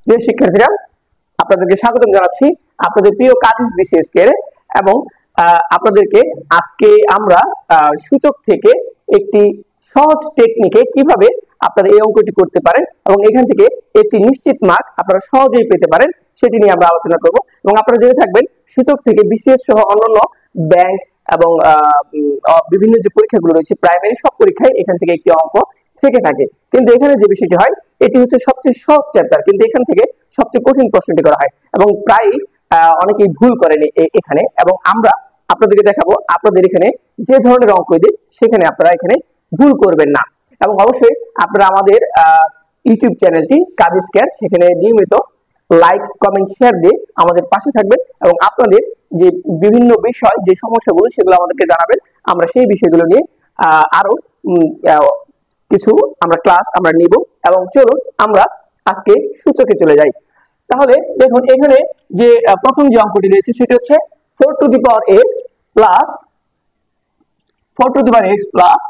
প্রিয় শিক্ষার্থীরা, আপনাদেরকে স্বাগতম জানাচ্ছি আপনাদের প্রিয় কাজিস বিসিএস কে। এবং আপনাদেরকে আজকে আমরা সূচক থেকে একটি সহজ টেকনিকে কিভাবে আপনারা এই অঙ্কটি করতে পারেন এবং এখান থেকে একটি নিশ্চিত মার্ক আপনারা সহজেই পেতে পারেন সেটি নিয়ে আমরা আলোচনা করব। এবং আপনারা জেনে থাকবেন সূচক থেকে বিসিএস সহ অন্যান্য ব্যাংক এবং বিভিন্ন যে পরীক্ষাগুলো রয়েছে প্রাইমারি সব পরীক্ষায় এখান থেকে একটি অঙ্ক থেকে থাকে। কিন্তু এখানে যে বিষয়টি হয় এটি হচ্ছে সবচেয়ে সহজ চ্যাপ্টার, কিন্তু এখান থেকে সবচেয়ে কঠিন প্রশ্নটি করা হয় এবং প্রায় অনেকেই ভুল করেন এখানে। এবং আমরা আপনাদেরকে দেখাবো আপনাদের এখানে যে ধরনের অঙ্ক দিই সেখানে আপনারা এখানে ভুল করবেন না। এবং অবশ্যই আপনারা আমাদের ইউটিউব চ্যানেলটি কাজিস কেয়ার, সেখানে নিয়মিত লাইক কমেন্ট শেয়ার দিয়ে আমাদের পাশে থাকবেন এবং আপনাদের যে বিভিন্ন বিষয় যে সমস্যাগুলো সেগুলো আমাদেরকে জানাবেন। আমরা সেই বিষয়গুলো নিয়ে আরো কিছু আমরা ক্লাস আমরা নিব। এবং চলুন আমরা আজকে সূচকে চলে যাই। তাহলে দেখুন এখানে যে প্রথম যে অঙ্কটি রয়েছে সেটি হচ্ছে 4 to the power x plus 4 to the power x plus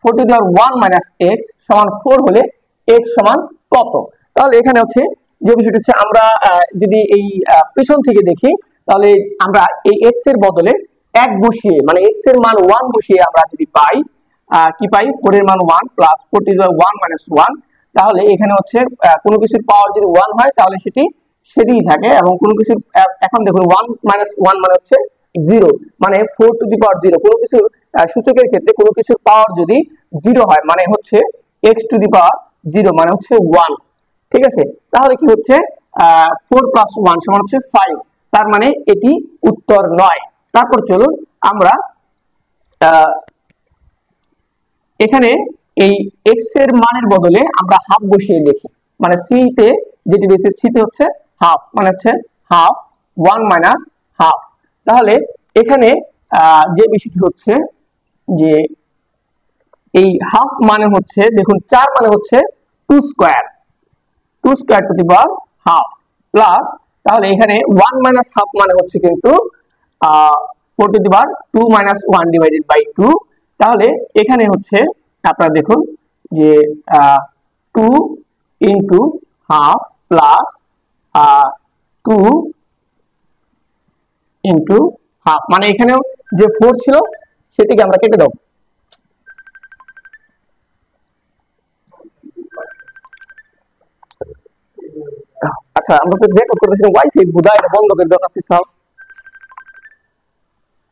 4 to the power 1 minus x সমান 4 হলে x সমান কত। তাহলে এখানে হচ্ছে যে বিষয়টি হচ্ছে আমরা যদি এই পিছন থেকে দেখি তাহলে আমরা এই x এর বদলে 1 বসিয়ে মানে x এর মান 1 বসিয়ে আমরা যদি পাই কি পাই 4 এর মান 1 plus 4 to the power 1 minus 1। তাহলে এখানে হচ্ছে কোনো কিছুর পাওয়ার যদি 1 হয় তাহলে সেটিই থাকে এবং কোনো কিছুর এখন দেখুন 1 মাইনাস 1 মানে হচ্ছে 0, মানে 4 টু দি পাওয়ার 0। কোনো কিছুর সূচকের ক্ষেত্রে কোনো কিছুর পাওয়ার যদি 0 হয় মানে হচ্ছে x টু দি পাওয়ার 0 মানে হচ্ছে 1। ঠিক আছে, তাহলে কি হচ্ছে 4 প্লাস 1 সমান হচ্ছে 5, তার মানে এটি উত্তর নয়। তারপর চলুন আমরা এখানে এই x এর মানের বদলে আমরা হাফ বসিয়ে দেখি, মানে c তে যেটি রয়েছে c তে হচ্ছে হাফ, মানে হচ্ছে হাফ 1 মাইনাস হাফ। তাহলে এখানে যে বিষয়টি হচ্ছে যে এই হাফ মানে হচ্ছে দেখুন 4 মানে হচ্ছে 2 square to the power half plus, তাহলে এখানে 1 মাইনাস হাফ মানে হচ্ছে কিন্তু 4 to the power 2 minus 1 divided by 2। তাহলে এখানে হচ্ছে আপনারা দেখুন যে 2 into half plus 2 into half, মানে এখানেও যে 4 ছিল সেটিকে আমরা কেটে দেব। আচ্ছা, আমরা তো রেকর্ড করতেছিলাম ওয়াইফাই বোধহয় বন্ধ করে দেওয়া আছে সব।